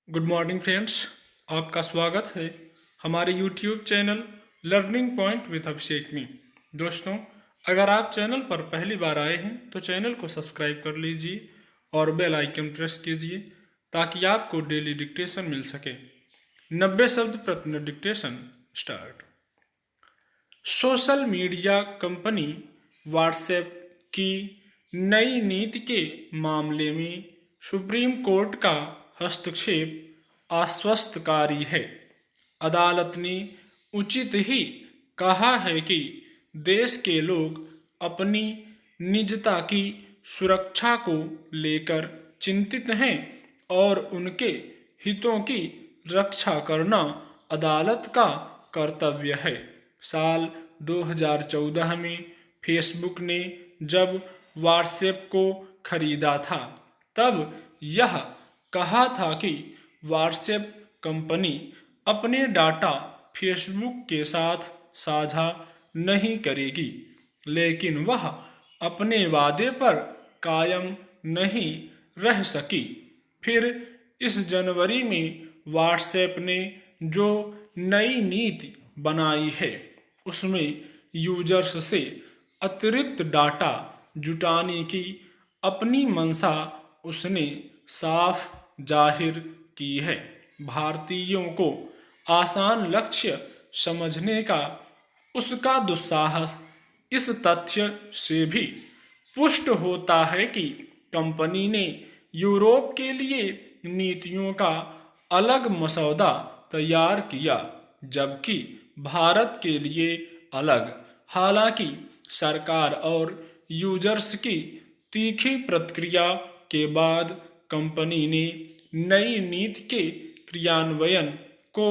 Good morning friends. आपका स्वागत है हमारे YouTube channel learning point with Abhishek में। दोस्तों, अगर आप चैनल पर पहली बार आए हैं तो चैनल को सब्सक्राइब कर लीजिए और बेल आइकन प्रेस कीजिए ताकि आपको डेली डिक्टेशन मिल सके। 90 शब्द प्रति minute dictation start. Social media company WhatsApp की नई नीति के मामले में सुप्रीम कोर्ट का हस्तक्षेप आश्वस्तकारी है। अदालत ने उचित ही कहा है कि देश के लोग अपनी निजता की सुरक्षा को लेकर चिंतित हैं और उनके हितों की रक्षा करना अदालत का कर्तव्य है। साल 2014 में फेसबुक ने जब व्हाट्सएप को खरीदा था तब यह कहा था कि व्हाट्सएप कंपनी अपने डाटा फेसबुक के साथ साझा नहीं करेगी, लेकिन वह अपने वादे पर कायम नहीं रह सकी। फिर इस जनवरी में व्हाट्सएप ने जो नई नीति बनाई है उसमें यूजर्स से अतिरिक्त डाटा जुटाने की अपनी मंशा उसने साफ जाहिर की है। भारतीयों को आसान लक्ष्य समझने का उसका दुस्साहस इस तथ्य से भी पुष्ट होता है कि कंपनी ने यूरोप के लिए नीतियों का अलग मसौदा तैयार किया, जबकि भारत के लिए अलग। हालांकि सरकार और यूजर्स की तीखी प्रतिक्रिया के बाद कंपनी ने नई नीति के क्रियान्वयन को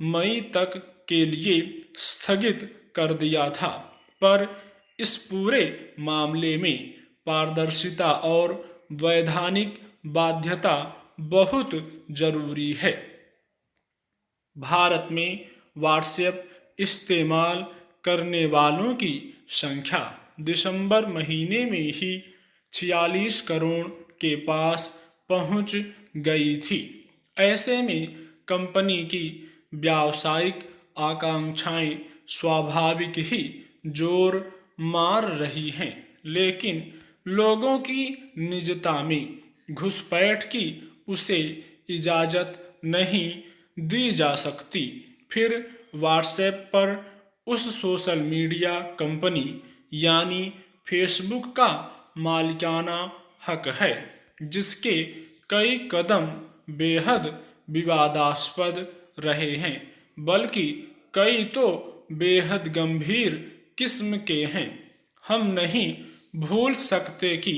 मई तक के लिए स्थगित कर दिया था, पर इस पूरे मामले में पारदर्शिता और वैधानिक बाध्यता बहुत जरूरी है। भारत में व्हाट्सएप इस्तेमाल करने वालों की संख्या दिसंबर महीने में ही 46 करोड़ के पास पहुंच गई थी। ऐसे में कंपनी की व्यावसायिक आकांक्षाएं स्वाभाविक ही जोर मार रही हैं, लेकिन लोगों की निजता में घुसपैठ की उसे इजाज़त नहीं दी जा सकती। फिर व्हाट्सएप पर उस सोशल मीडिया कंपनी यानी फेसबुक का मालिकाना हक है जिसके कई कदम बेहद विवादास्पद रहे हैं, बल्कि कई तो बेहद गंभीर किस्म के हैं। हम नहीं भूल सकते कि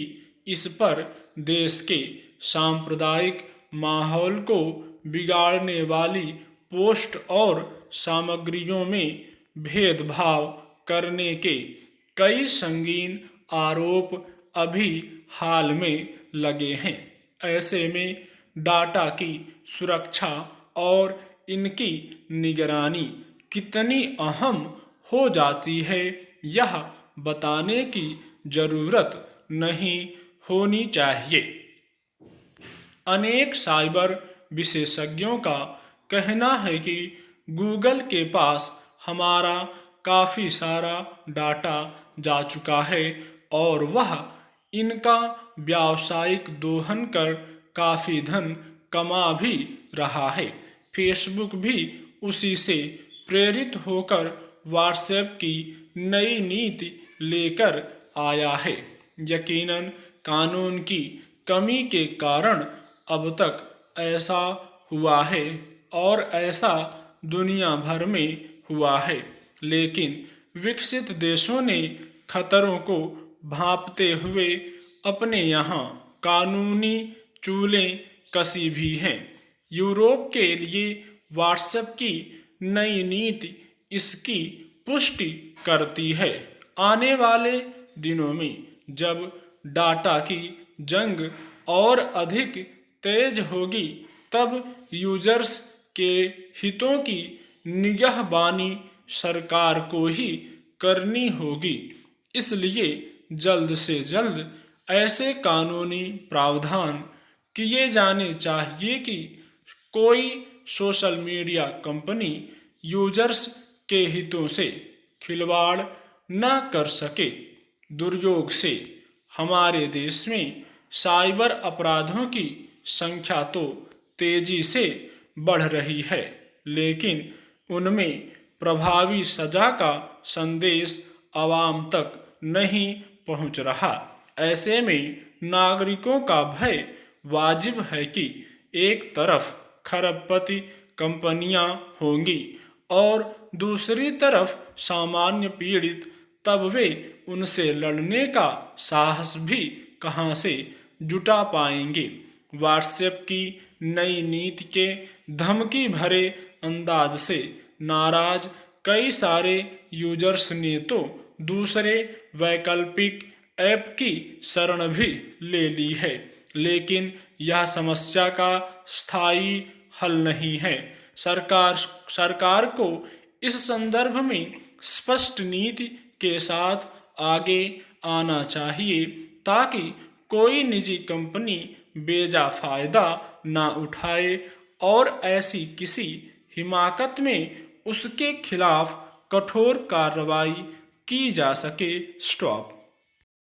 इस पर देश के सांप्रदायिक माहौल को बिगाड़ने वाली पोस्ट और सामग्रियों में भेदभाव करने के कई संगीन आरोप अभी हाल में लगे हैं। ऐसे में डाटा की सुरक्षा और इनकी निगरानी कितनी अहम हो जाती है, यह बताने की जरूरत नहीं होनी चाहिए। अनेक साइबर विशेषज्ञों का कहना है कि गूगल के पास हमारा काफ़ी सारा डाटा जा चुका है और वह इनका व्यावसायिक दोहन कर काफ़ी धन कमा भी रहा है। फेसबुक भी उसी से प्रेरित होकर व्हाट्सएप की नई नीति लेकर आया है। यकीनन कानून की कमी के कारण अब तक ऐसा हुआ है और ऐसा दुनिया भर में हुआ है, लेकिन विकसित देशों ने खतरों को भांपते हुए अपने यहाँ कानूनी चूलें कसी भी हैं। यूरोप के लिए व्हाट्सएप की नई नीति इसकी पुष्टि करती है। आने वाले दिनों में जब डाटा की जंग और अधिक तेज होगी तब यूजर्स के हितों की निगहबानी सरकार को ही करनी होगी। इसलिए जल्द से जल्द ऐसे कानूनी प्रावधान किए जाने चाहिए कि कोई सोशल मीडिया कंपनी यूजर्स के हितों से खिलवाड़ न कर सके। दुर्योग से हमारे देश में साइबर अपराधों की संख्या तो तेजी से बढ़ रही है, लेकिन उनमें प्रभावी सजा का संदेश आवाम तक नहीं पहुंच रहा। ऐसे में नागरिकों का भय वाजिब है कि एक तरफ खरबपति कंपनियां होंगी और दूसरी तरफ सामान्य पीड़ित, तब वे उनसे लड़ने का साहस भी कहां से जुटा पाएंगे। व्हाट्सएप की नई नीति के धमकी भरे अंदाज से नाराज कई सारे यूजर्स ने तो दूसरे वैकल्पिक ऐप की शरण भी ले ली है, लेकिन यह समस्या का स्थायी हल नहीं है। सरकार को इस संदर्भ में स्पष्ट नीति के साथ आगे आना चाहिए, ताकि कोई निजी कंपनी बेजा फायदा ना उठाए और ऐसी किसी हिमाकत में उसके खिलाफ कठोर कार्रवाई की जा सके। स्टॉप।